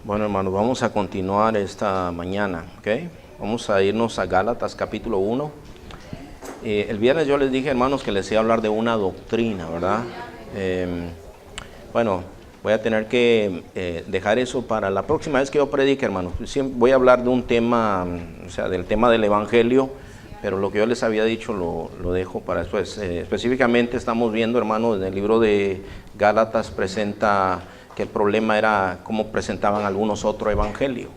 Bueno, hermanos, vamos a continuar esta mañana, ¿ok? Vamos a irnos a Gálatas capítulo 1. El viernes yo les dije, hermanos, que les iba a hablar de una doctrina, ¿verdad? Bueno, voy a tener que dejar eso para la próxima vez que yo predique, hermanos. Siempre voy a hablar de un tema, o sea, del tema del Evangelio, pero lo que yo les había dicho lo dejo para después. Específicamente estamos viendo, hermanos, en el libro de Gálatas presenta que el problema era cómo presentaban algunos otro evangelio.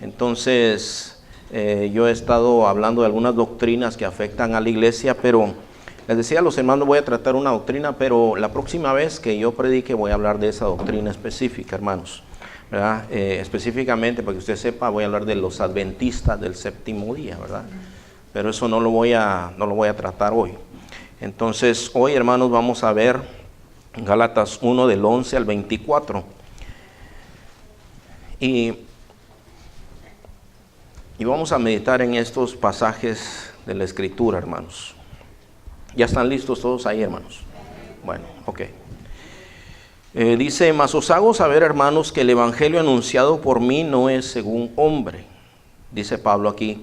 Entonces, yo he estado hablando de algunas doctrinas que afectan a la iglesia, pero les decía a los hermanos, voy a tratar una doctrina, pero la próxima vez que yo predique voy a hablar de esa doctrina específica, hermanos, ¿verdad? Específicamente, para que usted sepa, voy a hablar de los adventistas del séptimo día, ¿verdad? Pero eso no lo voy a tratar hoy. Entonces, hoy, hermanos, vamos a ver Gálatas 1 del 11 al 24. Y vamos a meditar en estos pasajes de la Escritura, hermanos. ¿Ya están listos todos ahí, hermanos? Bueno, ok. Dice, mas os hago saber, hermanos, que el evangelio anunciado por mí no es según hombre. Dice Pablo aquí,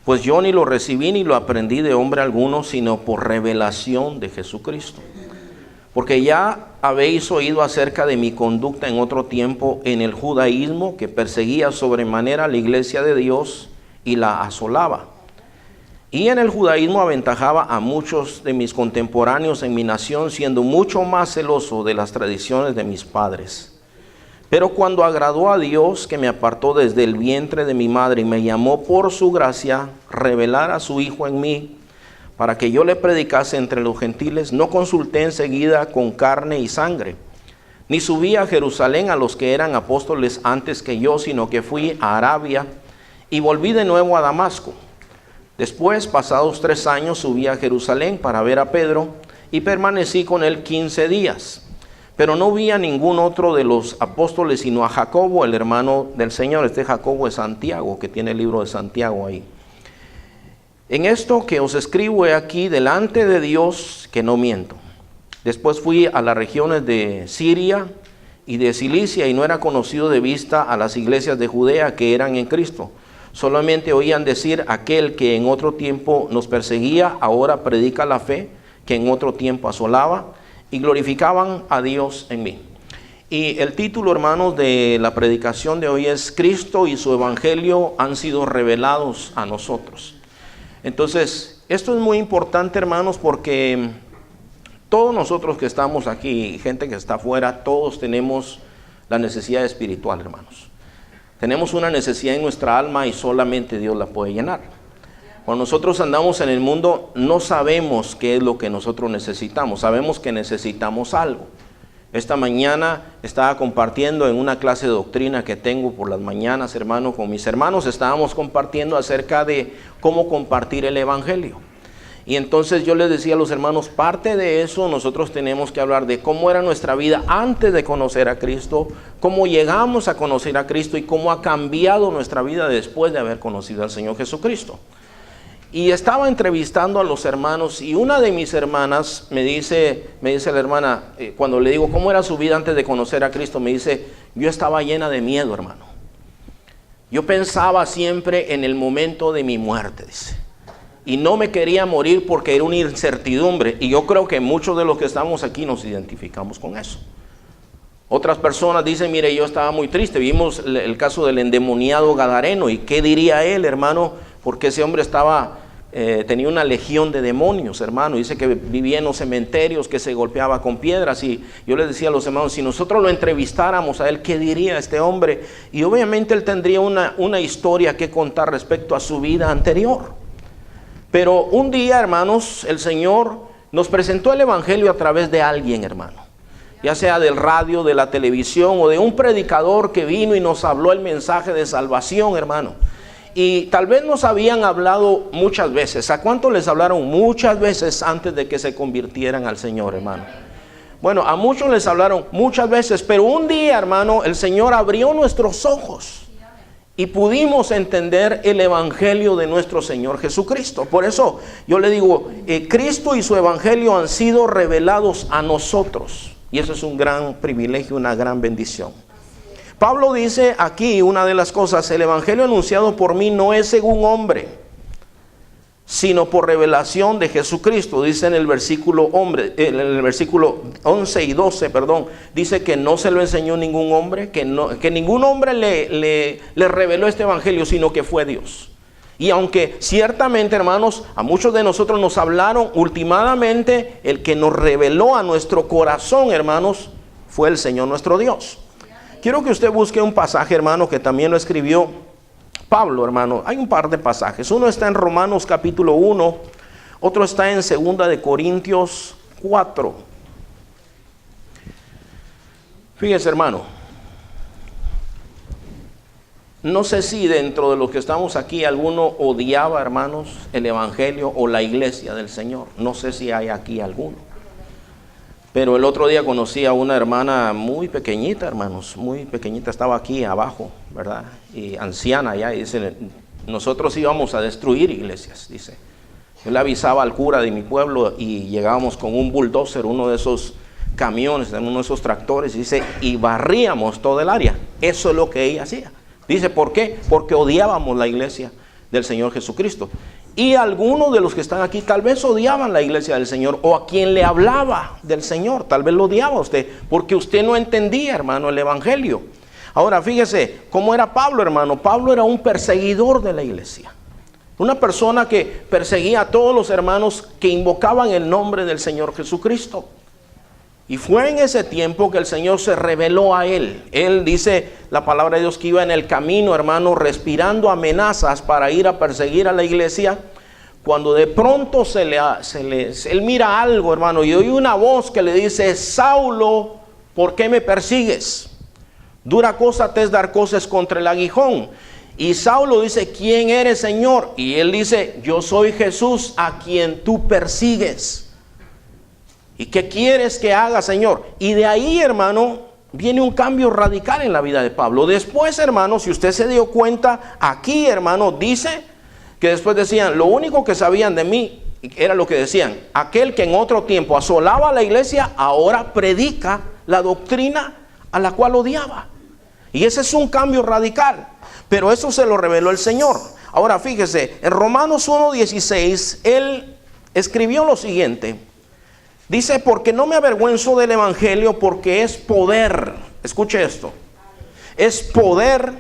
pues yo ni lo recibí ni lo aprendí de hombre alguno, sino por revelación de Jesucristo. Porque ya habéis oído acerca de mi conducta en otro tiempo en el judaísmo, que perseguía sobremanera la iglesia de Dios y la asolaba. Y en el judaísmo aventajaba a muchos de mis contemporáneos en mi nación, siendo mucho más celoso de las tradiciones de mis padres. Pero cuando agradó a Dios, que me apartó desde el vientre de mi madre y me llamó por su gracia, revelar a su Hijo en mí, para que yo le predicase entre los gentiles, no consulté enseguida con carne y sangre, ni subí a Jerusalén a los que eran apóstoles antes que yo, sino que fui a Arabia y volví de nuevo a Damasco. Después, pasados 3 años, subí a Jerusalén para ver a Pedro y permanecí con él 15 días. Pero no vi a ningún otro de los apóstoles, sino a Jacobo, el hermano del Señor. Este Jacobo es Santiago, que tiene el libro de Santiago ahí. En esto que os escribo he aquí delante de Dios que no miento. Después fui a las regiones de Siria y de Cilicia y no era conocido de vista a las iglesias de Judea que eran en Cristo. Solamente oían decir, aquel que en otro tiempo nos perseguía, ahora predica la fe, que en otro tiempo asolaba, y glorificaban a Dios en mí. Y el título, hermanos, de la predicación de hoy es Cristo y su evangelio han sido revelados a nosotros. Entonces, esto es muy importante, hermanos, porque todos nosotros que estamos aquí, gente que está afuera, todos tenemos la necesidad espiritual, hermanos. Tenemos una necesidad en nuestra alma y solamente Dios la puede llenar. Cuando nosotros andamos en el mundo, no sabemos qué es lo que nosotros necesitamos. Sabemos que necesitamos algo. Esta mañana estaba compartiendo en una clase de doctrina que tengo por las mañanas, hermano, con mis hermanos. Estábamos compartiendo acerca de cómo compartir el evangelio. Y entonces yo les decía a los hermanos, parte de eso nosotros tenemos que hablar de cómo era nuestra vida antes de conocer a Cristo, cómo llegamos a conocer a Cristo y cómo ha cambiado nuestra vida después de haber conocido al Señor Jesucristo. Y estaba entrevistando a los hermanos y una de mis hermanas me dice la hermana, cuando le digo cómo era su vida antes de conocer a Cristo, me dice, yo estaba llena de miedo, hermano. Yo pensaba siempre en el momento de mi muerte, dice. Y no me quería morir porque era una incertidumbre. Y yo creo que muchos de los que estamos aquí nos identificamos con eso. Otras personas dicen, mire, yo estaba muy triste. Vimos el caso del endemoniado Gadareno. ¿Y qué diría él, hermano? Porque ese hombre tenía una legión de demonios, hermano. Dice que vivía en los cementerios, que se golpeaba con piedras. Y yo les decía a los hermanos, si nosotros lo entrevistáramos a él, ¿qué diría este hombre? Y obviamente él tendría una historia que contar respecto a su vida anterior. Pero un día, hermanos, el Señor nos presentó el evangelio a través de alguien, hermano. Ya sea del radio, de la televisión o de un predicador que vino y nos habló el mensaje de salvación, hermano. Y tal vez nos habían hablado muchas veces. ¿A cuánto les hablaron muchas veces antes de que se convirtieran al Señor, hermano? Bueno, a muchos les hablaron muchas veces, pero un día, hermano, el Señor abrió nuestros ojos y pudimos entender el evangelio de nuestro Señor Jesucristo. Por eso yo le digo, Cristo y su evangelio han sido revelados a nosotros. Y eso es un gran privilegio, una gran bendición. Pablo dice aquí una de las cosas: el evangelio anunciado por mí no es según hombre, sino por revelación de Jesucristo. Dice en el versículo 11 y 12, dice que no se lo enseñó ningún hombre, que ningún hombre le reveló este evangelio, sino que fue Dios. Y aunque ciertamente, hermanos, a muchos de nosotros nos hablaron, últimamente el que nos reveló a nuestro corazón, hermanos, fue el Señor nuestro Dios. Quiero que usted busque un pasaje, hermano, que también lo escribió Pablo, hermano. Hay un par de pasajes. Uno está en Romanos capítulo 1, otro está en 2 de Corintios 4. Fíjese, hermano, no sé si dentro de los que estamos aquí alguno odiaba, hermanos, el evangelio o la iglesia del Señor. No sé si hay aquí alguno. Pero el otro día conocí a una hermana muy pequeñita, hermanos, muy pequeñita, estaba aquí abajo, ¿verdad? Y anciana ya, y dice: nosotros íbamos a destruir iglesias, dice. Yo le avisaba al cura de mi pueblo y llegábamos con un bulldozer, uno de esos camiones, uno de esos tractores, dice, y barríamos todo el área. Eso es lo que ella hacía. Dice, ¿por qué? Porque odiábamos la iglesia del Señor Jesucristo. Y algunos de los que están aquí tal vez odiaban la iglesia del Señor, o a quien le hablaba del Señor, tal vez lo odiaba a usted, porque usted no entendía, hermano, el evangelio. Ahora fíjese cómo era Pablo, hermano. Pablo era un perseguidor de la iglesia, una persona que perseguía a todos los hermanos que invocaban el nombre del Señor Jesucristo. Y fue en ese tiempo que el Señor se reveló a él. Él, dice la palabra de Dios, que iba en el camino, hermano, respirando amenazas para ir a perseguir a la iglesia, cuando de pronto él mira algo, hermano, y oye una voz que le dice: Saulo, ¿por qué me persigues? Dura cosa te es dar cosas contra el aguijón. Y Saulo dice: ¿quién eres, Señor? Y él dice: yo soy Jesús, a quien tú persigues. ¿Y qué quieres que haga, Señor? Y de ahí, hermano, viene un cambio radical en la vida de Pablo. Después, hermano, si usted se dio cuenta, aquí, hermano, dice que después decían: lo único que sabían de mí era lo que decían: aquel que en otro tiempo asolaba a la iglesia, ahora predica la doctrina a la cual odiaba. Y ese es un cambio radical. Pero eso se lo reveló el Señor. Ahora fíjese, en Romanos 1:16, él escribió lo siguiente. Dice: porque no me avergüenzo del evangelio, porque es poder. Escuche esto. Es poder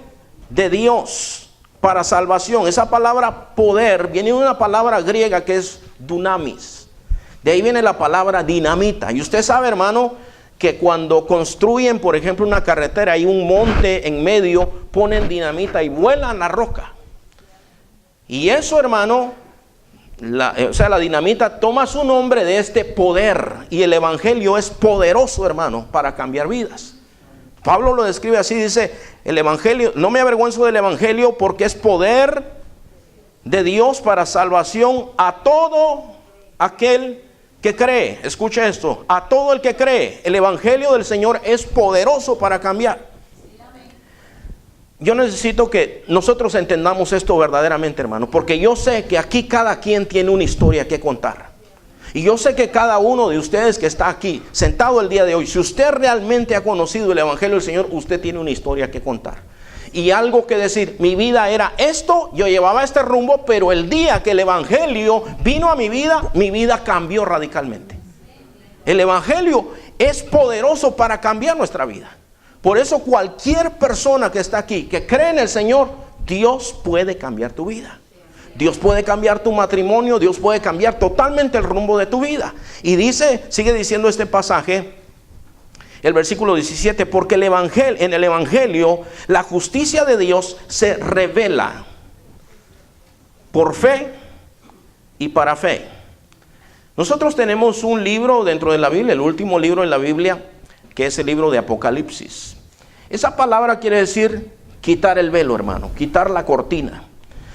de Dios para salvación. Esa palabra poder viene de una palabra griega que es dunamis. De ahí viene la palabra dinamita. Y usted sabe, hermano, que cuando construyen, por ejemplo, una carretera, hay un monte en medio, ponen dinamita y vuelan la roca. Y eso, hermano, la dinamita toma su nombre de este poder. Y el evangelio es poderoso, hermano, para cambiar vidas. Pablo lo describe así, dice: el evangelio, no me avergüenzo del evangelio, porque es poder de Dios para salvación a todo aquel que cree. Escucha esto: a todo el que cree. El evangelio del Señor es poderoso para cambiar. Yo necesito que nosotros entendamos esto verdaderamente, hermano, porque yo sé que aquí cada quien tiene una historia que contar. Y yo sé que cada uno de ustedes que está aquí sentado el día de hoy, si usted realmente ha conocido el evangelio del Señor, usted tiene una historia que contar y algo que decir. Mi vida era esto, yo llevaba este rumbo, pero el día que el evangelio vino a mi vida cambió radicalmente. El evangelio es poderoso para cambiar nuestra vida. Por eso cualquier persona que está aquí, que cree en el Señor, Dios puede cambiar tu vida. Dios puede cambiar tu matrimonio, Dios puede cambiar totalmente el rumbo de tu vida. Y dice, sigue diciendo este pasaje, el versículo 17, porque en el evangelio la justicia de Dios se revela por fe y para fe. Nosotros tenemos un libro dentro de la Biblia, el último libro en la Biblia, que es el libro de Apocalipsis. Esa palabra quiere decir quitar el velo, hermano, quitar la cortina.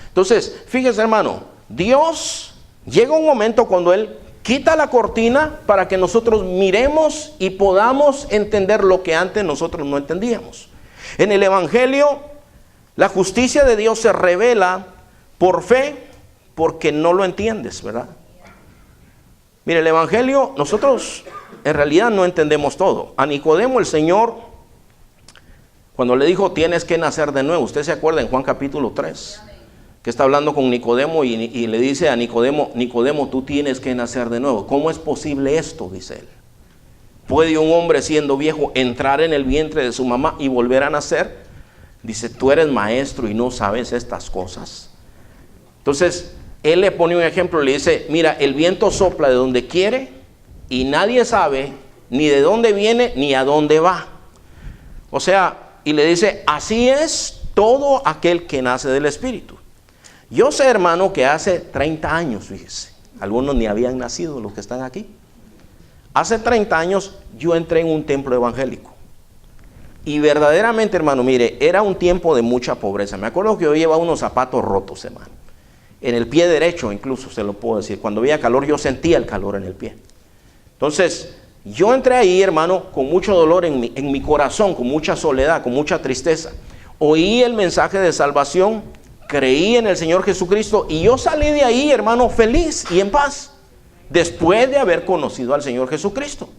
Entonces, fíjese, hermano, Dios llega un momento cuando Él quita la cortina para que nosotros miremos y podamos entender lo que antes nosotros no entendíamos. En el evangelio, la justicia de Dios se revela por fe, porque no lo entiendes, ¿verdad? Mire, el evangelio, nosotros en realidad no entendemos todo. A Nicodemo el Señor Cuando le dijo, tienes que nacer de nuevo. Usted se acuerda en Juan capítulo 3, que está hablando con Nicodemo y le dice a Nicodemo, Nicodemo, tú tienes que nacer de nuevo. ¿Cómo es posible esto? Dice él. ¿Puede un hombre siendo viejo entrar en el vientre de su mamá y volver a nacer? Dice, tú eres maestro y no sabes estas cosas. Entonces, él le pone un ejemplo, le dice, mira, el viento sopla de donde quiere y nadie sabe ni de dónde viene ni a dónde va. O sea, y le dice, así es todo aquel que nace del Espíritu. Yo sé, hermano, que hace 30 años, fíjese, algunos ni habían nacido los que están aquí. Hace 30 años yo entré en un templo evangélico. Y verdaderamente, hermano, mire, era un tiempo de mucha pobreza. Me acuerdo que yo llevaba unos zapatos rotos, hermano. En el pie derecho, incluso, se lo puedo decir. Cuando había calor, yo sentía el calor en el pie. Entonces, yo entré ahí, hermano, con mucho dolor en mi corazón, con mucha soledad, con mucha tristeza. Oí el mensaje de salvación, creí en el Señor Jesucristo y yo salí de ahí, hermano, feliz y en paz, después de haber conocido al Señor Jesucristo.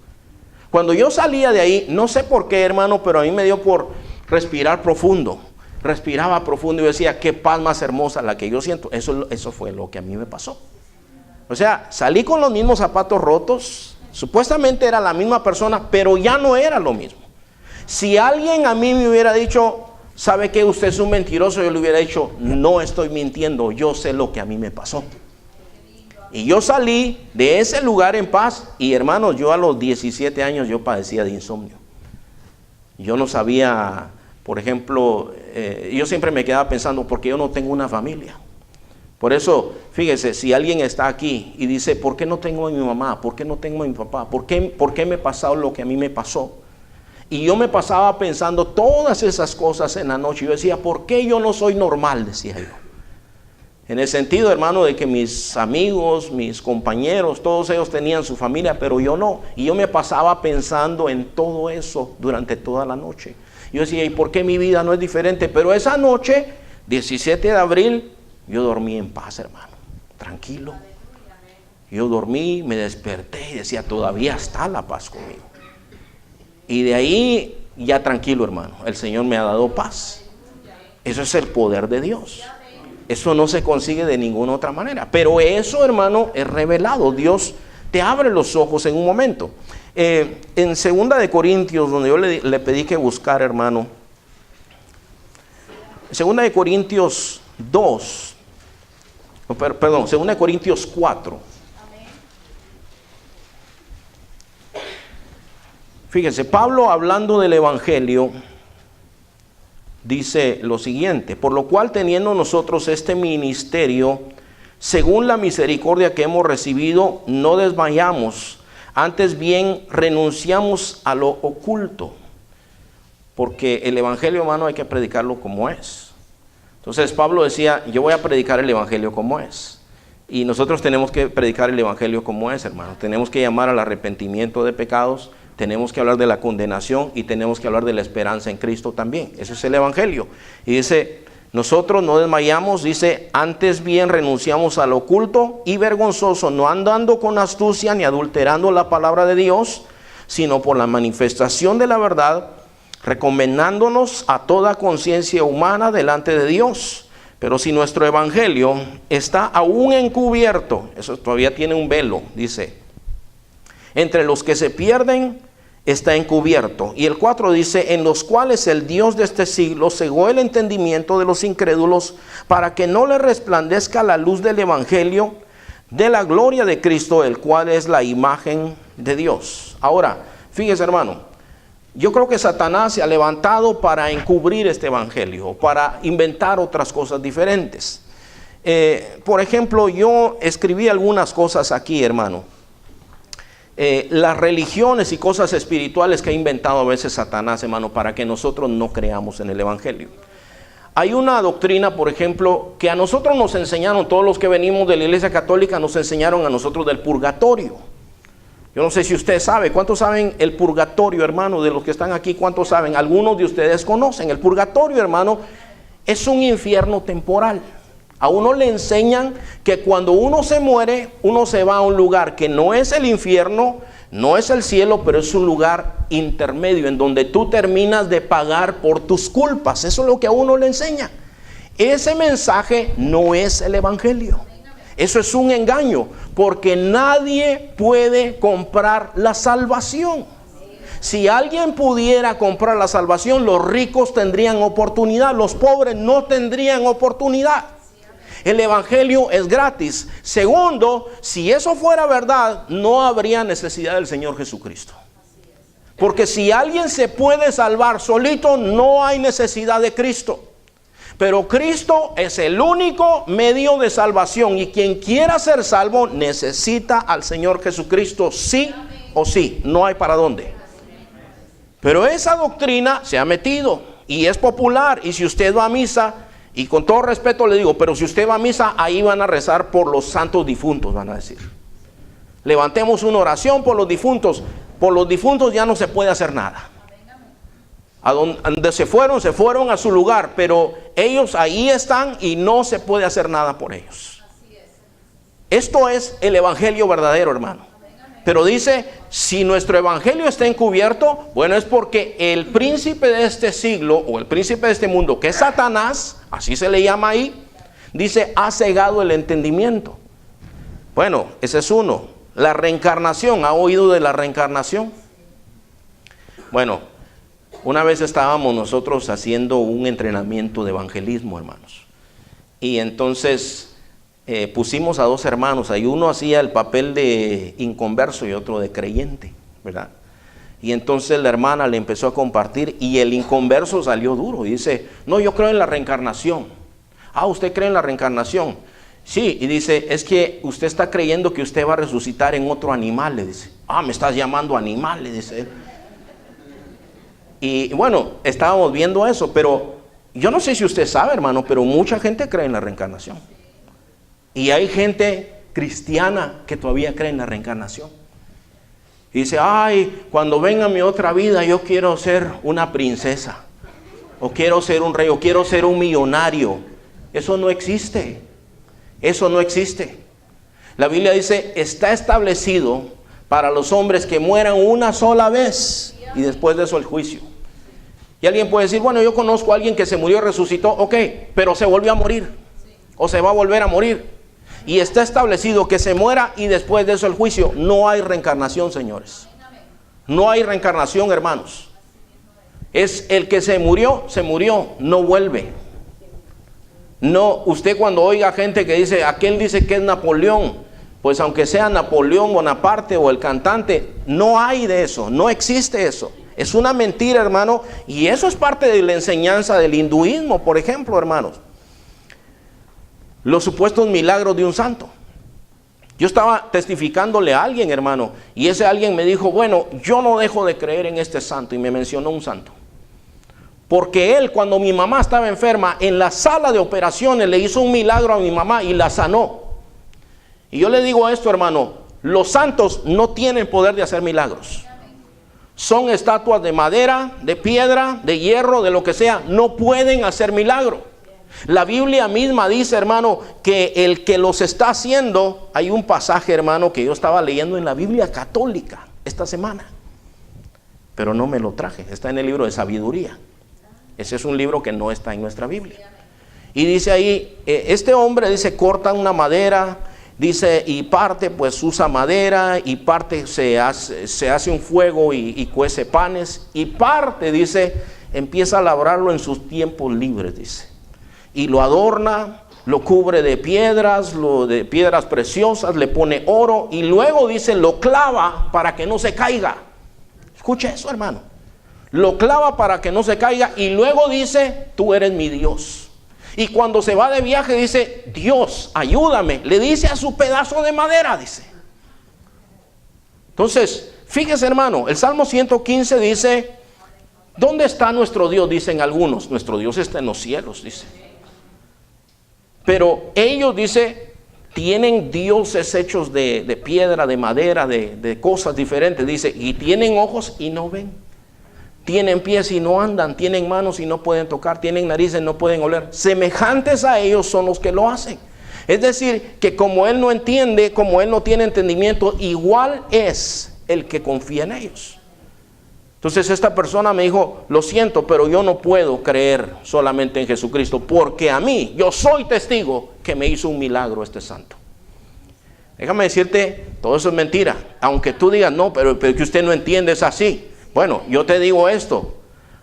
Cuando yo salía de ahí, no sé por qué, hermano, pero a mí me dio por respirar profundo. Respiraba profundo y decía, qué paz más hermosa la que yo siento. Eso fue lo que a mí me pasó. O sea, salí con los mismos zapatos rotos. Supuestamente era la misma persona, pero ya no era lo mismo. Si alguien a mí me hubiera dicho, ¿sabe qué? Usted es un mentiroso. Yo le hubiera dicho, no estoy mintiendo, yo sé lo que a mí me pasó. Y yo salí de ese lugar en paz. Y hermanos, yo a los 17 años yo padecía de insomnio. Yo no sabía, por ejemplo, yo siempre me quedaba pensando, ¿por qué yo no tengo una familia? Por eso, fíjese, si alguien está aquí y dice, ¿por qué no tengo a mi mamá? ¿Por qué no tengo a mi papá? ¿Por qué me ha pasado lo que a mí me pasó? Y yo me pasaba pensando todas esas cosas en la noche. Yo decía, ¿por qué yo no soy normal? Decía yo. En el sentido, hermano, de que mis amigos, mis compañeros, todos ellos tenían su familia, pero yo no. Y yo me pasaba pensando en todo eso durante toda la noche. Yo decía, ¿y por qué mi vida no es diferente? Pero esa noche, 17 de abril, yo dormí en paz, hermano, tranquilo. Yo dormí, me desperté y decía, todavía está la paz conmigo. Y de ahí, ya tranquilo, hermano, el Señor me ha dado paz. Eso es el poder de Dios. Eso no se consigue de ninguna otra manera. Pero eso, hermano, es revelado. Dios te abre los ojos en un momento. En 2 de Corintios, donde yo le pedí que buscar, hermano. 2 de Corintios 2. Perdón, 2 de Corintios 4. Fíjense, Pablo hablando del Evangelio dice lo siguiente: por lo cual teniendo nosotros este ministerio, según la misericordia que hemos recibido, no desmayamos, antes bien renunciamos a lo oculto. Porque el Evangelio, hermano, hay que predicarlo como es. Entonces Pablo decía, yo voy a predicar el Evangelio como es. Y nosotros tenemos que predicar el Evangelio como es, hermano. Tenemos que llamar al arrepentimiento de pecados, tenemos que hablar de la condenación y tenemos que hablar de la esperanza en Cristo también. Ese es el Evangelio. Y dice, nosotros no desmayamos, dice, antes bien renunciamos al oculto y vergonzoso, no andando con astucia ni adulterando la palabra de Dios, sino por la manifestación de la verdad, recomendándonos a toda conciencia humana delante de Dios. Pero si nuestro evangelio está aún encubierto, eso todavía tiene un velo, dice, entre los que se pierden está encubierto. Y el 4 dice, en los cuales el Dios de este siglo cegó el entendimiento de los incrédulos, para que no les resplandezca la luz del evangelio de la gloria de Cristo, el cual es la imagen de Dios. Ahora, fíjese, hermano, yo creo que Satanás se ha levantado para encubrir este evangelio, para inventar otras cosas diferentes. Por ejemplo, yo escribí algunas cosas aquí, hermano. Las religiones y cosas espirituales que ha inventado a veces Satanás, hermano, para que nosotros no creamos en el evangelio. Hay una doctrina, por ejemplo, que a nosotros nos enseñaron, todos los que venimos de la Iglesia Católica, nos enseñaron a nosotros del purgatorio. Yo no sé si usted sabe, ¿cuántos saben el purgatorio, hermano? De los que están aquí, ¿cuántos saben? Algunos de ustedes conocen. El purgatorio, hermano, es un infierno temporal. A uno le enseñan que cuando uno se muere, uno se va a un lugar que no es el infierno, No es el cielo, pero es un lugar intermedio en donde tú terminas de pagar por tus culpas. Eso es lo que a uno le enseña. Ese mensaje no es el evangelio. Eso es un engaño, porque nadie puede comprar la salvación. Si alguien pudiera comprar la salvación, los ricos tendrían oportunidad, los pobres no tendrían oportunidad. El evangelio es gratis. Segundo, si eso fuera verdad, no habría necesidad del Señor Jesucristo. Porque si alguien se puede salvar solito, no hay necesidad de Cristo. Pero Cristo es el único medio de salvación, y quien quiera ser salvo necesita al Señor Jesucristo, sí o sí, no hay para dónde. Pero esa doctrina se ha metido y es popular, y si usted va a misa, y con todo respeto le digo, pero si usted va a misa, ahí van a rezar por los santos difuntos, van a decir. Levantemos una oración por los difuntos ya no se puede hacer nada. A donde se fueron a su lugar, pero ellos ahí están y no se puede hacer nada por ellos. Esto es el evangelio verdadero, hermano. Pero dice, si nuestro evangelio está encubierto, bueno, es porque el príncipe de este siglo, o el príncipe de este mundo, que es Satanás, así se le llama ahí, dice, ha cegado el entendimiento. Bueno, ese es uno. La reencarnación, ¿ha oído de la reencarnación? Bueno, una vez estábamos nosotros haciendo un entrenamiento de evangelismo, hermanos. Y entonces pusimos a dos hermanos. Ahí uno hacía el papel de inconverso y otro de creyente, ¿verdad? Y entonces la hermana le empezó a compartir y el inconverso salió duro. Y dice, no, yo creo en la reencarnación. Ah, ¿usted cree en la reencarnación? Sí, y dice, es que usted está creyendo que usted va a resucitar en otro animal, le dice. Ah, me estás llamando animal, le dice él. Y bueno, estábamos viendo eso, pero yo no sé si usted sabe, hermano, pero mucha gente cree en la reencarnación. Y hay gente cristiana que todavía cree en la reencarnación. Y dice, ay, cuando venga mi otra vida, yo quiero ser una princesa, o quiero ser un rey, o quiero ser un millonario. Eso no existe. Eso no existe. La Biblia dice, está establecido para los hombres que mueran una sola vez y después de eso el juicio. Y alguien puede decir, bueno, yo conozco a alguien que se murió y resucitó, ok, pero se volvió a morir, o se va a volver a morir. Y está establecido que se muera y después de eso el juicio. No hay reencarnación, señores. No hay reencarnación, hermanos. Es el que se murió, no vuelve. No, usted cuando oiga gente que dice, aquel dice que es Napoleón, pues aunque sea Napoleón Bonaparte o el cantante, no hay de eso, no existe eso. Es una mentira, hermano, y eso es parte de la enseñanza del hinduismo, por ejemplo, hermanos. Los supuestos milagros de un santo. Yo estaba testificándole a alguien, hermano, y ese alguien me dijo, bueno, yo no dejo de creer en este santo, y me mencionó un santo. Porque él, cuando mi mamá estaba enferma, en la sala de operaciones le hizo un milagro a mi mamá y la sanó. Y yo le digo esto, hermano, los santos no tienen poder de hacer milagros. Son estatuas de madera, de piedra, de hierro, de lo que sea, no pueden hacer milagro. La Biblia misma dice, hermano, que el que los está haciendo, hay un pasaje, hermano, que yo estaba leyendo en la Biblia católica esta semana, pero no me lo traje, está en el libro de sabiduría. Ese es un libro que no está en nuestra Biblia. Y dice ahí, este hombre dice, corta una madera, dice, y parte pues usa madera, y parte se hace un fuego y cuece panes, y parte, dice, empieza a labrarlo en sus tiempos libres, dice. Y lo adorna, lo cubre de piedras preciosas, le pone oro, y luego dice, lo clava para que no se caiga. Escucha eso, hermano. Lo clava para que no se caiga, y luego dice, tú eres mi Dios. Y cuando se va de viaje dice, Dios, ayúdame. Le dice a su pedazo de madera, dice. Entonces, fíjese, hermano, el Salmo 115 dice, ¿dónde está nuestro Dios? Dicen algunos, nuestro Dios está en los cielos, dice. Pero ellos, dice, tienen dioses hechos de piedra, de madera, de cosas diferentes, dice, y tienen ojos y no ven. Tienen pies y no andan, tienen manos y no pueden tocar, tienen narices y no pueden oler. Semejantes a ellos son los que lo hacen. Es decir, que como él no entiende, como él no tiene entendimiento, igual es el que confía en ellos. Entonces esta persona me dijo, lo siento, pero yo no puedo creer solamente en Jesucristo, porque a mí, yo soy testigo que me hizo un milagro este santo. Déjame decirte, todo eso es mentira. Aunque tú digas, no, pero que usted no entiende, es así. Bueno, yo te digo esto,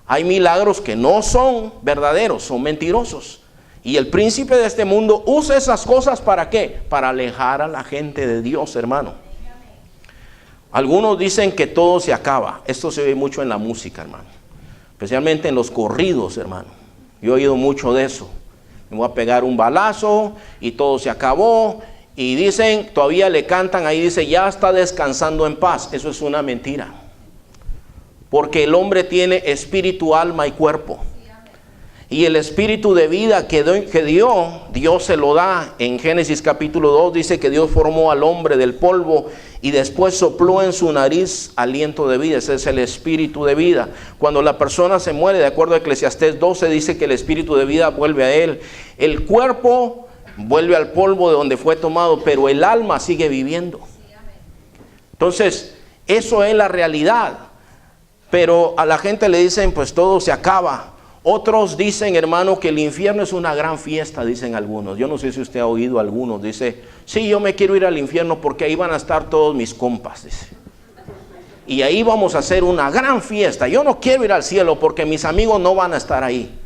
hay milagros que no son verdaderos, son mentirosos. Y el príncipe de este mundo usa esas cosas ¿para qué? Para alejar a la gente de Dios, hermano. Algunos dicen que todo se acaba. Esto se ve mucho en la música, hermano. Especialmente en los corridos, hermano. Yo he oído mucho de eso. Me voy a pegar un balazo y todo se acabó. Y dicen, todavía le cantan, ahí dice, ya está descansando en paz. Eso es una mentira. Porque el hombre tiene espíritu, alma y cuerpo. Y el espíritu de vida que dio, Dios se lo da. En Génesis capítulo 2 dice que Dios formó al hombre del polvo y después sopló en su nariz aliento de vida. Ese es el espíritu de vida. Cuando la persona se muere, de acuerdo a Eclesiastés 12, dice que el espíritu de vida vuelve a él. El cuerpo vuelve al polvo de donde fue tomado, pero el alma sigue viviendo. Entonces, eso es la realidad. Pero a la gente le dicen, pues todo se acaba. Otros dicen, hermano, que el infierno es una gran fiesta, dicen algunos. Yo no sé si usted ha oído a algunos. Dice, sí, yo me quiero ir al infierno porque ahí van a estar todos mis compas, dice. Y ahí vamos a hacer una gran fiesta. Yo no quiero ir al cielo porque mis amigos no van a estar ahí.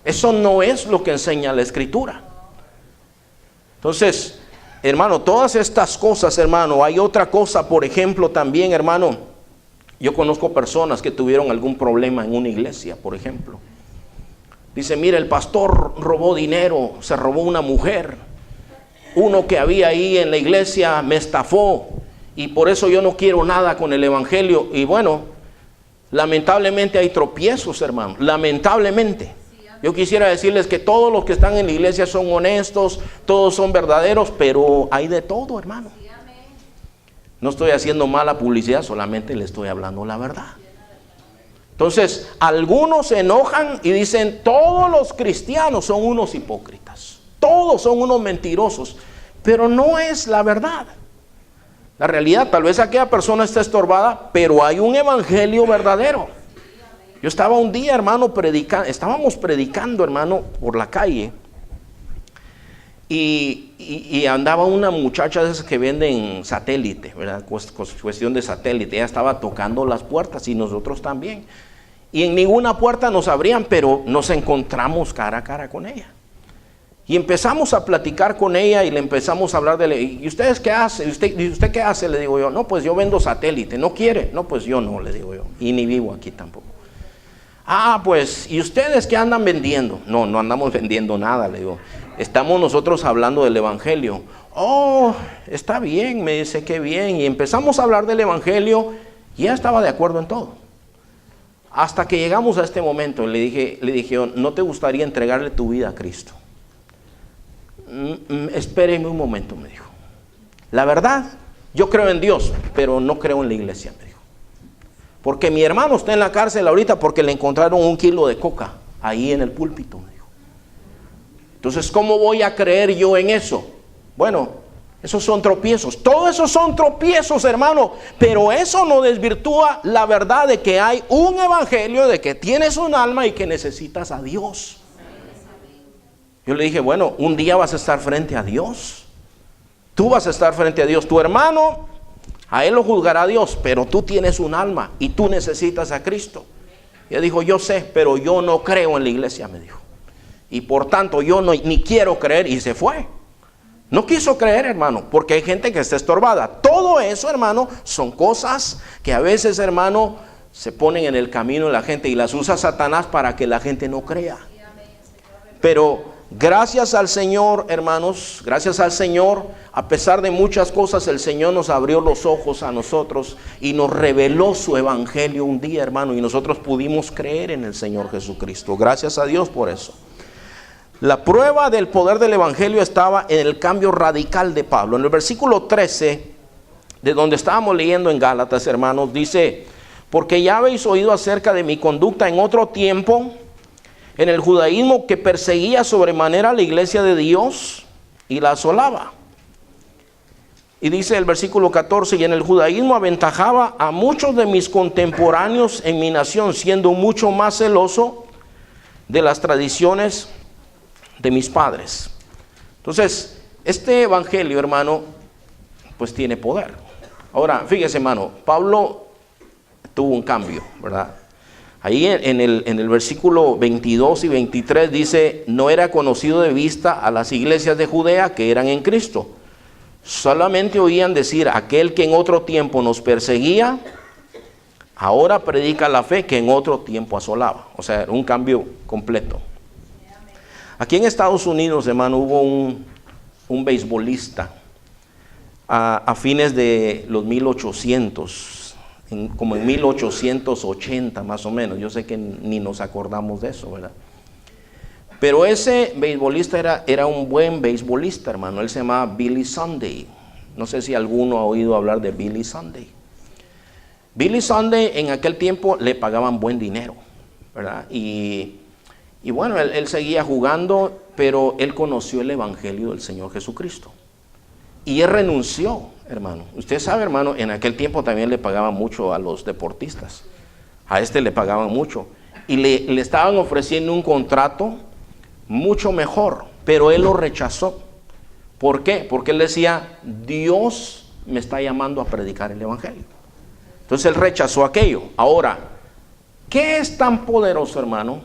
Eso no es lo que enseña la Escritura. Entonces, hermano, todas estas cosas, hermano, hay otra cosa, por ejemplo, también, hermano. Yo conozco personas que tuvieron algún problema en una iglesia, por ejemplo. Dice, mira, el pastor robó dinero, se robó una mujer. Uno que había ahí en la iglesia me estafó y por eso yo no quiero nada con el evangelio. Y bueno, lamentablemente hay tropiezos, hermano, lamentablemente. Yo quisiera decirles que todos los que están en la iglesia son honestos, todos son verdaderos, pero hay de todo, hermano. No estoy haciendo mala publicidad, solamente le estoy hablando la verdad. Entonces, algunos se enojan y dicen, todos los cristianos son unos hipócritas. Todos son unos mentirosos. Pero no es la verdad. La realidad, tal vez aquella persona está estorbada, pero hay un evangelio verdadero. Yo estaba un día, hermano, estábamos predicando, hermano, por la calle. Y andaba una muchacha de esas que venden satélite, ¿verdad? Cuestión de satélite. Ella estaba tocando las puertas y nosotros también. Y en ninguna puerta nos abrían, pero nos encontramos cara a cara con ella. Y empezamos a platicar con ella y le empezamos a hablar de... ¿Y ustedes qué hacen? ¿Usted qué hace? Le digo yo. No, pues yo vendo satélite. ¿No quiere? No, pues yo no, le digo yo. Y ni vivo aquí tampoco. Ah, pues, ¿y ustedes qué andan vendiendo? No, no andamos vendiendo nada, le digo. Estamos nosotros hablando del evangelio. Oh, está bien, me dice, qué bien. Y empezamos a hablar del evangelio y ella estaba de acuerdo en todo. Hasta que llegamos a este momento, le dije, ¿no te gustaría entregarle tu vida a Cristo? Espéreme un momento, me dijo. La verdad, yo creo en Dios, pero no creo en la iglesia, me dijo. Porque mi hermano está en la cárcel ahorita porque le encontraron 1 kilo de coca ahí en el púlpito, me dijo. Entonces, ¿cómo voy a creer yo en eso? Bueno, esos son tropiezos. Todos esos son tropiezos, hermano. Pero eso no desvirtúa la verdad de que hay un evangelio, de que tienes un alma y que necesitas a Dios. Yo le dije, bueno, un día vas a estar frente a Dios. Tú vas a estar frente a Dios. Tu hermano, a él lo juzgará Dios, pero tú tienes un alma y tú necesitas a Cristo. Y él dijo, yo sé, pero yo no creo en la iglesia, me dijo. Y por tanto yo ni quiero creer, y se fue. No quiso creer, hermano, porque hay gente que está estorbada. Todo eso, hermano, son cosas que a veces, hermano, se ponen en el camino de la gente y las usa Satanás para que la gente no crea. Pero gracias al Señor, hermanos, gracias al Señor, a pesar de muchas cosas, el Señor nos abrió los ojos a nosotros y nos reveló su evangelio un día, hermano, y nosotros pudimos creer en el Señor Jesucristo. Gracias a Dios por eso. La prueba del poder del evangelio estaba en el cambio radical de Pablo. En el versículo 13, de donde estábamos leyendo en Gálatas, hermanos, dice, porque ya habéis oído acerca de mi conducta en otro tiempo, en el judaísmo, que perseguía sobremanera a la iglesia de Dios y la asolaba. Y dice el versículo 14, y en el judaísmo aventajaba a muchos de mis contemporáneos en mi nación, siendo mucho más celoso de las tradiciones de mis padres. Entonces, este evangelio, hermano, pues tiene poder. Ahora, fíjese, hermano, Pablo tuvo un cambio, ¿verdad? Ahí en el versículo 22 y 23 dice, no era conocido de vista a las iglesias de Judea que eran en Cristo. Solamente oían decir, aquel que en otro tiempo nos perseguía, ahora predica la fe que en otro tiempo asolaba. O sea, un cambio completo. Aquí en Estados Unidos, hermano, hubo un beisbolista a fines de los 1800, como en 1880 más o menos. Yo sé que ni nos acordamos de eso, ¿verdad? Pero ese beisbolista era un buen beisbolista, hermano. Él se llamaba Billy Sunday. No sé si alguno ha oído hablar de Billy Sunday. Billy Sunday en aquel tiempo le pagaban buen dinero, ¿verdad? Y bueno, él seguía jugando, pero él conoció el evangelio del Señor Jesucristo. Y él renunció, hermano. Usted sabe, hermano, en aquel tiempo también le pagaban mucho a los deportistas. A este le pagaban mucho. Y le estaban ofreciendo un contrato mucho mejor, pero él lo rechazó. ¿Por qué? Porque él decía, Dios me está llamando a predicar el evangelio. Entonces él rechazó aquello. Ahora, ¿qué es tan poderoso, hermano,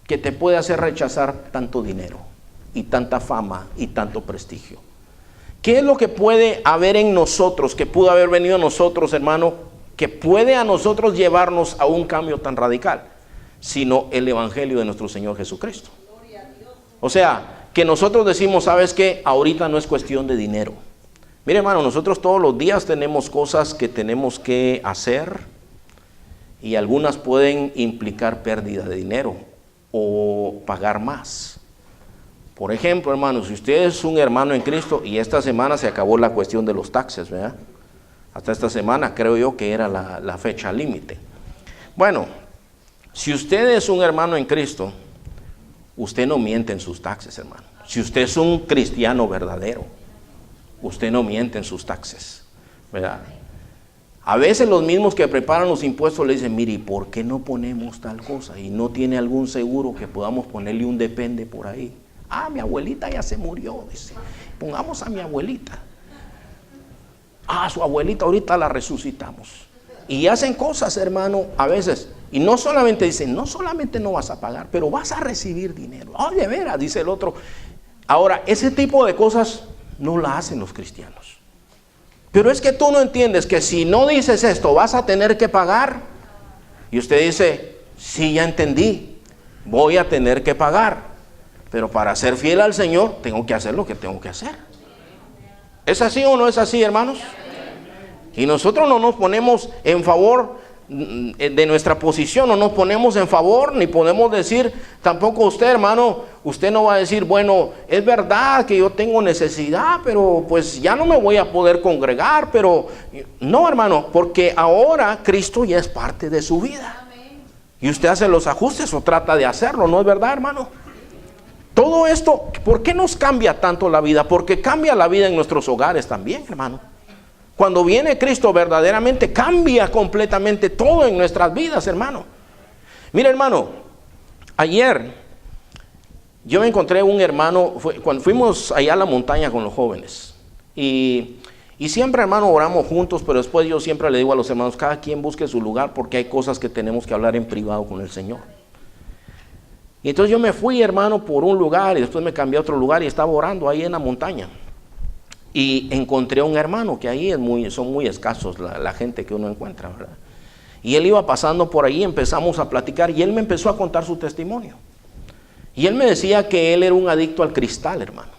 que te puede hacer rechazar tanto dinero y tanta fama y tanto prestigio? ¿Qué es lo que puede haber en nosotros, que pudo haber venido a nosotros, hermano, que puede a nosotros llevarnos a un cambio tan radical? Sino el evangelio de nuestro Señor Jesucristo. O sea, que nosotros decimos, ¿sabes qué? Ahorita no es cuestión de dinero. Mire, hermano, nosotros todos los días tenemos cosas que tenemos que hacer y algunas pueden implicar pérdida de dinero o pagar más. Por ejemplo, hermano, si usted es un hermano en Cristo y esta semana se acabó la cuestión de los taxes, ¿verdad? Hasta esta semana creo yo que era la fecha límite. Bueno, si usted es un hermano en Cristo, usted no miente en sus taxes, hermano. Si usted es un cristiano verdadero, usted no miente en sus taxes, ¿verdad? A veces los mismos que preparan los impuestos le dicen, mire, ¿por qué no ponemos tal cosa? Y no tiene algún seguro que podamos ponerle un depende por ahí. Ah, mi abuelita ya se murió, dice. Pongamos a mi abuelita. Ah, su abuelita ahorita la resucitamos. Y hacen cosas, hermano, a veces. Y no solamente dicen, no solamente no vas a pagar, pero vas a recibir dinero. Ah, de veras, dice el otro. Ahora, ese tipo de cosas no la hacen los cristianos. Pero es que tú no entiendes que si no dices esto, vas a tener que pagar. Y usted dice, sí, ya entendí, voy a tener que pagar. Pero para ser fiel al Señor, tengo que hacer lo que tengo que hacer. ¿Es así o no es así, hermanos? Y nosotros no nos ponemos en favor de nuestra posición, no nos ponemos en favor, ni podemos decir, tampoco usted, hermano, usted no va a decir, bueno, es verdad que yo tengo necesidad, pero pues ya no me voy a poder congregar, pero no, hermano, porque ahora Cristo ya es parte de su vida. Y usted hace los ajustes o trata de hacerlo, ¿no es verdad, hermano? Todo esto, ¿por qué nos cambia tanto la vida? Porque cambia la vida en nuestros hogares también, hermano. Cuando viene Cristo verdaderamente cambia completamente todo en nuestras vidas, hermano. Mira, hermano, ayer yo me encontré un hermano, cuando fuimos allá a la montaña con los jóvenes. Y siempre, hermano, oramos juntos, pero después yo siempre le digo a los hermanos, cada quien busque su lugar porque hay cosas que tenemos que hablar en privado con el Señor. Y entonces yo me fui, hermano, por un lugar y después me cambié a otro lugar y estaba orando ahí en la montaña. Y encontré a un hermano que ahí son muy escasos la gente que uno encuentra, ¿verdad? Y él iba pasando por ahí, empezamos a platicar y él me empezó a contar su testimonio. Y él me decía que él era un adicto al cristal, hermano.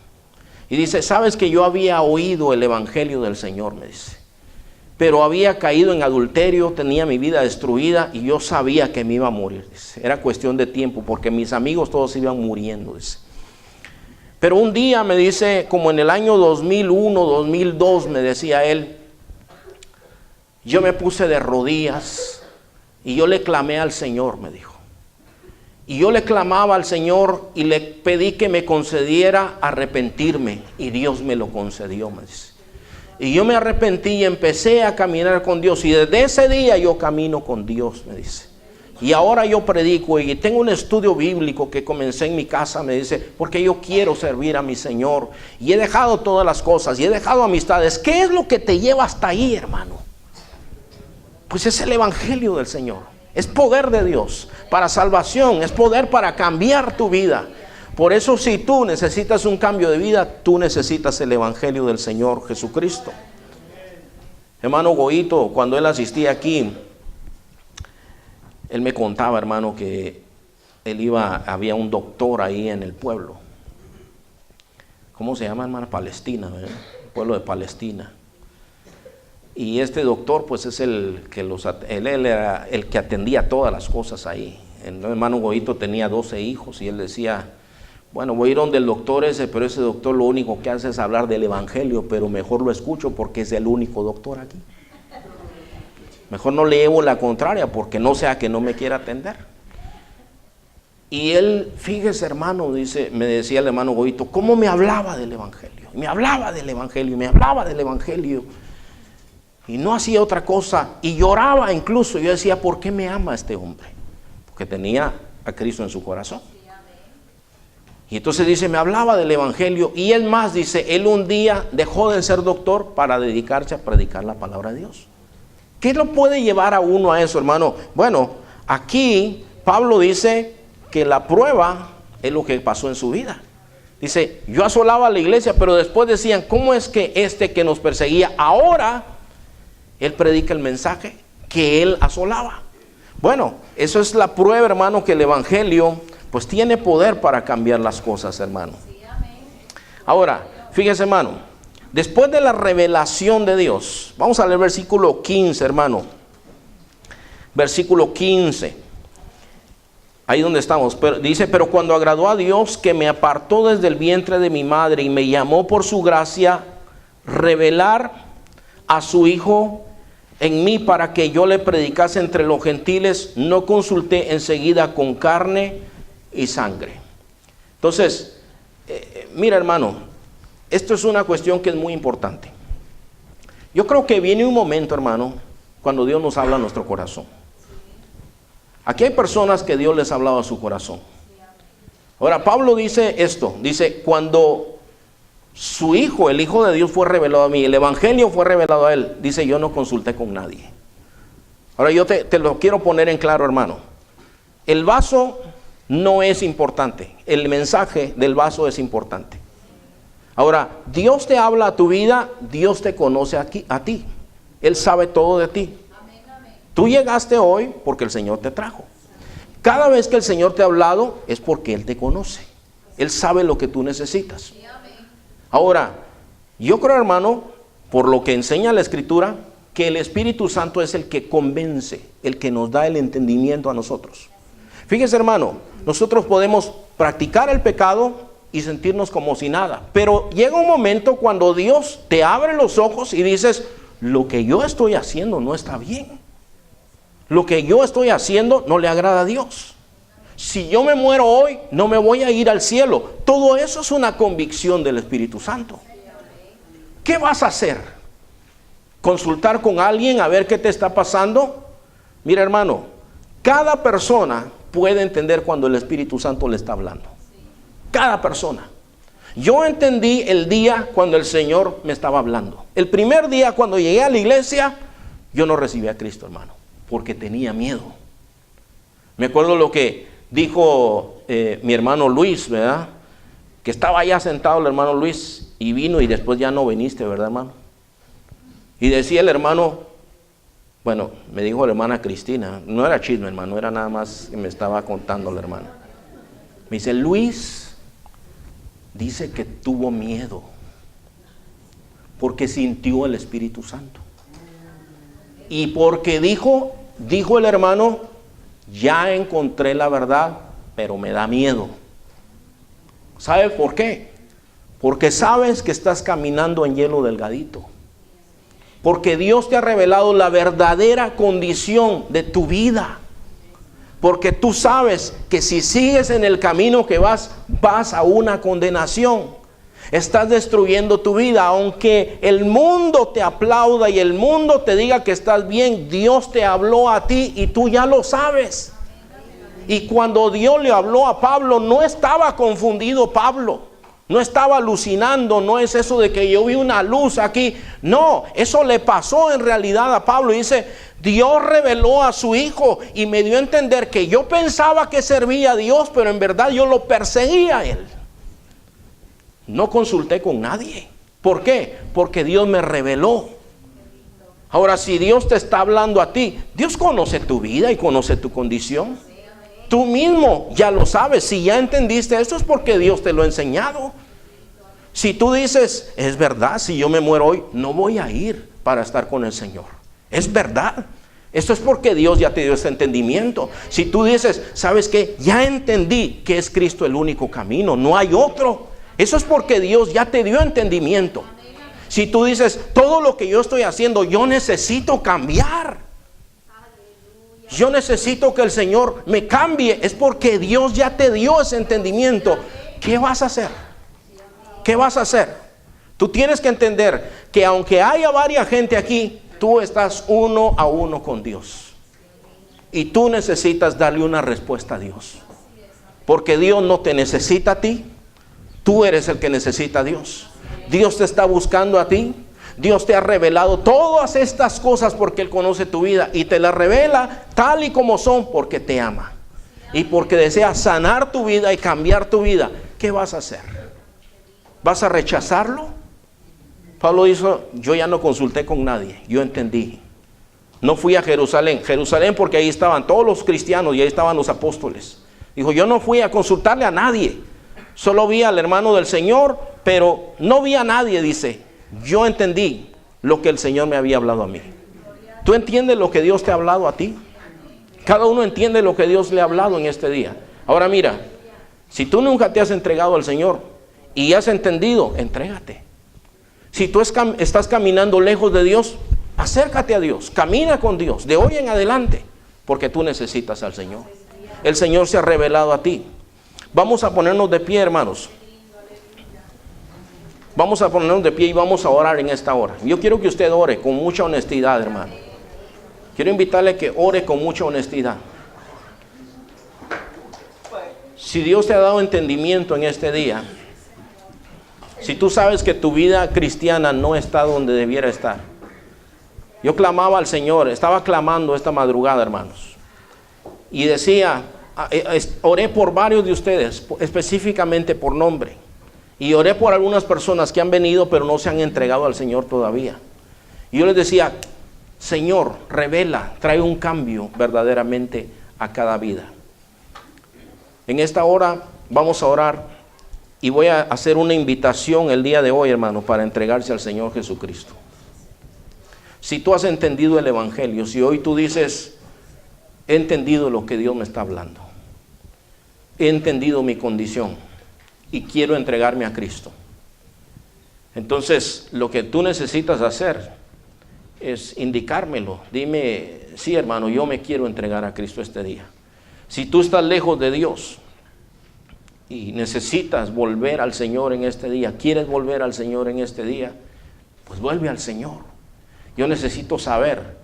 Y dice, sabes que yo había oído el evangelio del Señor, me dice. Pero había caído en adulterio, tenía mi vida destruida y yo sabía que me iba a morir, dice. Era cuestión de tiempo porque mis amigos todos iban muriendo, dice. Pero un día me dice, como en el año 2001, 2002, me decía él, yo me puse de rodillas y yo le clamé al Señor, me dijo. Y yo le clamaba al Señor y le pedí que me concediera arrepentirme y Dios me lo concedió, me dice. Y yo me arrepentí y empecé a caminar con Dios. Y desde ese día yo camino con Dios, me dice. Y ahora yo predico y tengo un estudio bíblico que comencé en mi casa, me dice, porque yo quiero servir a mi Señor. Y he dejado todas las cosas y he dejado amistades. ¿Qué es lo que te lleva hasta ahí, hermano? Pues es el evangelio del Señor. Es poder de Dios para salvación, es poder para cambiar tu vida. Por eso si tú necesitas un cambio de vida, tú necesitas el evangelio del Señor Jesucristo. Hermano Goito, cuando él asistía aquí, él me contaba, hermano, que había un doctor ahí en el pueblo. ¿Cómo se llama, hermano? Palestina, ¿verdad? El pueblo de Palestina. Y este doctor, pues es él era el que atendía todas las cosas ahí. El hermano Goito tenía 12 hijos y él decía, bueno, voy a ir donde el doctor ese, pero ese doctor lo único que hace es hablar del evangelio, pero mejor lo escucho porque es el único doctor aquí. Mejor no le llevo la contraria porque no sea que no me quiera atender. Y él, fíjese, hermano, me decía el hermano Goito, cómo me hablaba del evangelio. Me hablaba del evangelio, me hablaba del evangelio. Y no hacía otra cosa. Y lloraba incluso. Yo decía, ¿por qué me ama este hombre? Porque tenía a Cristo en su corazón. Y entonces dice, me hablaba del evangelio. Y él más dice, él un día dejó de ser doctor para dedicarse a predicar la palabra de Dios. ¿Qué lo puede llevar a uno a eso, hermano? Bueno, aquí Pablo dice que la prueba es lo que pasó en su vida. Dice, yo asolaba a la iglesia, pero después decían, ¿cómo es que este que nos perseguía ahora, él predica el mensaje que él asolaba? Bueno, eso es la prueba, hermano, que el evangelio pues tiene poder para cambiar las cosas, hermano. Ahora, fíjese, hermano, después de la revelación de Dios, vamos a leer versículo 15, hermano. Versículo 15. Ahí donde estamos. Dice, pero cuando agradó a Dios que me apartó desde el vientre de mi madre y me llamó por su gracia, revelar a su Hijo en mí para que yo le predicase entre los gentiles, no consulté enseguida con carne y sangre. Entonces, mira, hermano, esto es una cuestión que es muy importante. Yo creo que viene un momento, hermano, cuando Dios nos habla a nuestro corazón. Aquí hay personas que Dios les ha hablado a su corazón. Ahora, Pablo dice esto, dice, cuando su Hijo, el Hijo de Dios fue revelado a mí, el evangelio fue revelado a él, dice, yo no consulté con nadie. Ahora yo te lo quiero poner en claro, hermano. El vaso no es importante, el mensaje del vaso es importante. Ahora, Dios te habla a tu vida, Dios te conoce a ti. Él sabe todo de ti. Tú llegaste hoy porque el Señor te trajo. Cada vez que el Señor te ha hablado es porque Él te conoce. Él sabe lo que tú necesitas. Ahora, yo creo, hermano, por lo que enseña la Escritura, que el Espíritu Santo es el que convence, el que nos da el entendimiento a nosotros. Fíjese, hermano, nosotros podemos practicar el pecado y sentirnos como si nada. Pero llega un momento cuando Dios te abre los ojos y dices, lo que yo estoy haciendo no está bien. Lo que yo estoy haciendo no le agrada a Dios. Si yo me muero hoy, no me voy a ir al cielo. Todo eso es una convicción del Espíritu Santo. ¿Qué vas a hacer? ¿Consultar con alguien a ver qué te está pasando? Mira, hermano, cada persona puede entender cuando el Espíritu Santo le está hablando. Cada persona. Yo entendí el día cuando el Señor me estaba hablando. El primer día cuando llegué a la iglesia, yo no recibí a Cristo, hermano, porque tenía miedo. Me acuerdo lo que dijo mi hermano Luis, ¿verdad? Que estaba allá sentado el hermano Luis y vino y después ya no viniste, ¿verdad, hermano? Y decía el hermano, bueno, me dijo la hermana Cristina, no era chisme, hermano, era nada más que me estaba contando la hermana. Me dice, Luis dice que tuvo miedo porque sintió el Espíritu Santo. Y porque dijo el hermano, ya encontré la verdad, pero me da miedo. ¿Sabe por qué? Porque sabes que estás caminando en hielo delgadito. Porque Dios te ha revelado la verdadera condición de tu vida. Porque tú sabes que si sigues en el camino que vas a una condenación. Estás destruyendo tu vida. Aunque el mundo te aplauda y el mundo te diga que estás bien, Dios te habló a ti y tú ya lo sabes. Y cuando Dios le habló a Pablo, no estaba confundido Pablo. No estaba alucinando. No es eso de que yo vi una luz aquí. No, eso le pasó en realidad a Pablo. Y dice, Dios reveló a su Hijo y me dio a entender que yo pensaba que servía a Dios, pero en verdad yo lo perseguía a Él. No consulté con nadie. ¿Por qué? Porque Dios me reveló. Ahora, si Dios te está hablando a ti, Dios conoce tu vida y conoce tu condición. Tú mismo ya lo sabes. Si ya entendiste esto, es porque Dios te lo ha enseñado. Si tú dices, es verdad, si yo me muero hoy, no voy a ir para estar con el Señor. Es verdad. Esto es porque Dios ya te dio ese entendimiento. Si tú dices, ¿sabes qué? Ya entendí que es Cristo el único camino, no hay otro. Eso es porque Dios ya te dio entendimiento. Si tú dices, todo lo que yo estoy haciendo, yo necesito cambiar. Yo necesito que el Señor me cambie. Es porque Dios ya te dio ese entendimiento. ¿Qué vas a hacer? ¿Qué vas a hacer? Tú tienes que entender que aunque haya varias gente aquí, tú estás uno a uno con Dios. Y tú necesitas darle una respuesta a Dios. Porque Dios no te necesita a ti. Tú eres el que necesita a Dios. Dios te está buscando a ti. Dios te ha revelado todas estas cosas porque Él conoce tu vida. Y te las revela tal y como son porque te ama. Y porque desea sanar tu vida y cambiar tu vida. ¿Qué vas a hacer? ¿Vas a rechazarlo? Pablo dijo, yo ya no consulté con nadie. Yo entendí. No fui a Jerusalén. Jerusalén porque ahí estaban todos los cristianos y ahí estaban los apóstoles. Dijo, yo no fui a consultarle a nadie. Solo vi al hermano del Señor, pero no vi a nadie, dice. Yo entendí lo que el Señor me había hablado a mí. ¿Tú entiendes lo que Dios te ha hablado a ti? Cada uno entiende lo que Dios le ha hablado en este día. Ahora mira, si tú nunca te has entregado al Señor y has entendido, entrégate. Si tú estás caminando lejos de Dios, acércate a Dios, camina con Dios de hoy en adelante, porque tú necesitas al Señor. El Señor se ha revelado a ti. Vamos a ponernos de pie, hermanos. Vamos a ponernos de pie y vamos a orar en esta hora. Yo quiero que usted ore con mucha honestidad, hermano. Quiero invitarle a que ore con mucha honestidad. Si Dios te ha dado entendimiento en este día, si tú sabes que tu vida cristiana no está donde debiera estar. Yo clamaba al Señor, estaba clamando esta madrugada, hermanos. Y decía, oré por varios de ustedes, específicamente por nombre. Y oré por algunas personas que han venido, pero no se han entregado al Señor todavía. Y yo les decía, Señor, revela, trae un cambio verdaderamente a cada vida. En esta hora vamos a orar y voy a hacer una invitación el día de hoy, hermano, para entregarse al Señor Jesucristo. Si tú has entendido el Evangelio, si hoy tú dices, he entendido lo que Dios me está hablando, he entendido mi condición y quiero entregarme a Cristo. Entonces, lo que tú necesitas hacer es indicármelo. Dime, sí, hermano, yo me quiero entregar a Cristo este día. Si tú estás lejos de Dios y necesitas volver al Señor en este día, quieres volver al Señor en este día, pues vuelve al Señor. Yo necesito saber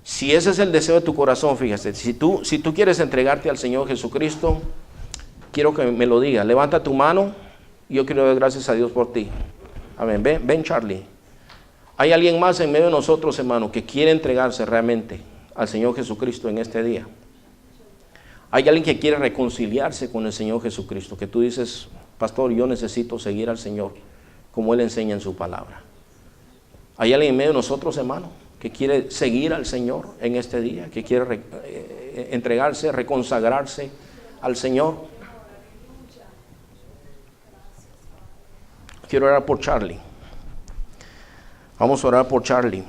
si ese es el deseo de tu corazón. Fíjate, si tú quieres entregarte al Señor Jesucristo, quiero que me lo digas. Levanta tu mano. Yo quiero dar gracias a Dios por ti. Amén. Ven, Charlie. ¿Hay alguien más en medio de nosotros, hermano, que quiere entregarse realmente al Señor Jesucristo en este día? ¿Hay alguien que quiere reconciliarse con el Señor Jesucristo? Que tú dices, pastor, yo necesito seguir al Señor como Él enseña en su palabra. ¿Hay alguien en medio de nosotros, hermano, que quiere seguir al Señor en este día? Que quiere entregarse, reconsagrarse al Señor. Quiero orar por Charlie. Vamos a orar por Charlie.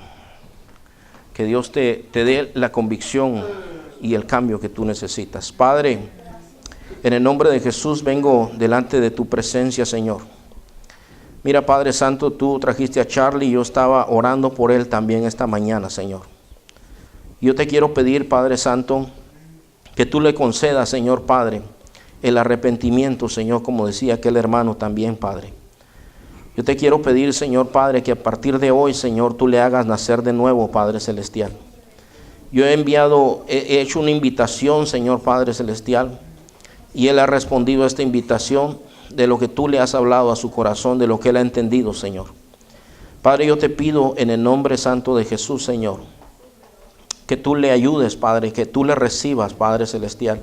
Que Dios te dé la convicción y el cambio que tú necesitas. Padre, en el nombre de Jesús vengo delante de tu presencia, Señor. Mira, Padre Santo, tú trajiste a Charlie y yo estaba orando por él también esta mañana, Señor. Yo te quiero pedir, Padre Santo, que tú le concedas, Señor Padre, el arrepentimiento, Señor, como decía aquel hermano también, Padre. Yo te quiero pedir, Señor Padre, que a partir de hoy, Señor, tú le hagas nacer de nuevo, Padre Celestial. Yo he hecho una invitación, Señor Padre Celestial, y Él ha respondido a esta invitación de lo que tú le has hablado a su corazón, de lo que Él ha entendido, Señor. Padre, yo te pido en el nombre santo de Jesús, Señor, que tú le ayudes, Padre, que tú le recibas, Padre Celestial.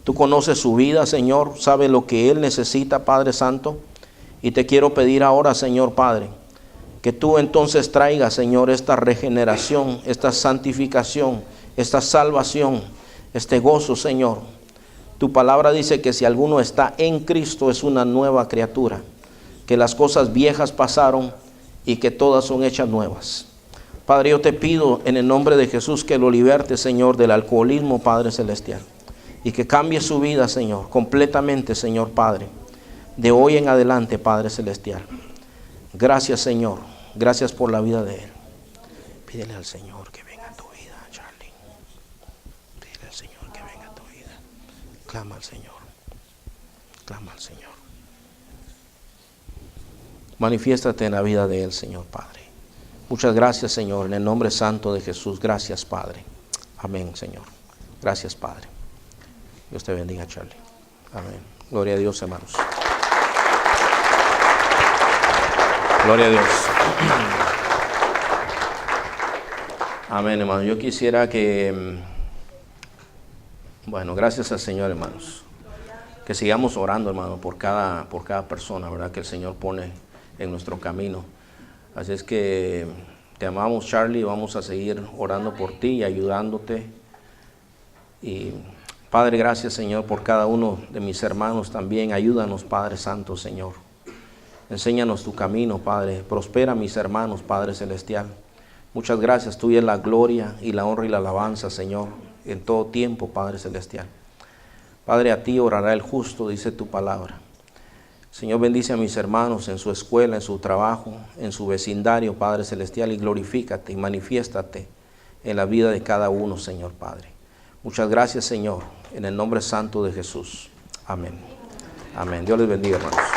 Tú conoces su vida, Señor, sabes lo que Él necesita, Padre Santo, y te quiero pedir ahora, Señor Padre, que tú entonces traigas, Señor, esta regeneración, esta santificación, esta salvación, este gozo, Señor. Tu palabra dice que si alguno está en Cristo es una nueva criatura, que las cosas viejas pasaron y que todas son hechas nuevas. Padre, yo te pido en el nombre de Jesús que lo liberte, Señor, del alcoholismo, Padre Celestial, y que cambie su vida, Señor, completamente, Señor Padre, de hoy en adelante, Padre Celestial. Gracias, Señor. Gracias por la vida de Él. Pídele al Señor que venga a tu vida, Charlie. Pídele al Señor que venga a tu vida. Clama al Señor. Clama al Señor. Manifiéstate en la vida de Él, Señor Padre. Muchas gracias, Señor, en el nombre santo de Jesús. Gracias, Padre. Amén, Señor. Gracias, Padre. Dios te bendiga, Charlie. Amén. Gloria a Dios, hermanos. Gloria a Dios. Amén, hermano. Yo quisiera que, bueno, gracias al Señor, hermanos, que sigamos orando, hermano, por cada persona, ¿verdad?, que el Señor pone en nuestro camino. Así es que te amamos, Charlie, vamos a seguir orando por ti y ayudándote. Y Padre, gracias, Señor, por cada uno de mis hermanos también. Ayúdanos, Padre Santo, Señor. Enséñanos tu camino, Padre. Prospera a mis hermanos, Padre Celestial. Muchas gracias. Tuya es la gloria y la honra y la alabanza, Señor, en todo tiempo, Padre Celestial. Padre, a ti orará el justo, dice tu palabra. Señor, bendice a mis hermanos en su escuela, en su trabajo, en su vecindario, Padre Celestial, y glorifícate y manifiéstate en la vida de cada uno, Señor Padre. Muchas gracias, Señor, en el nombre santo de Jesús. Amén. Amén. Dios les bendiga, hermanos.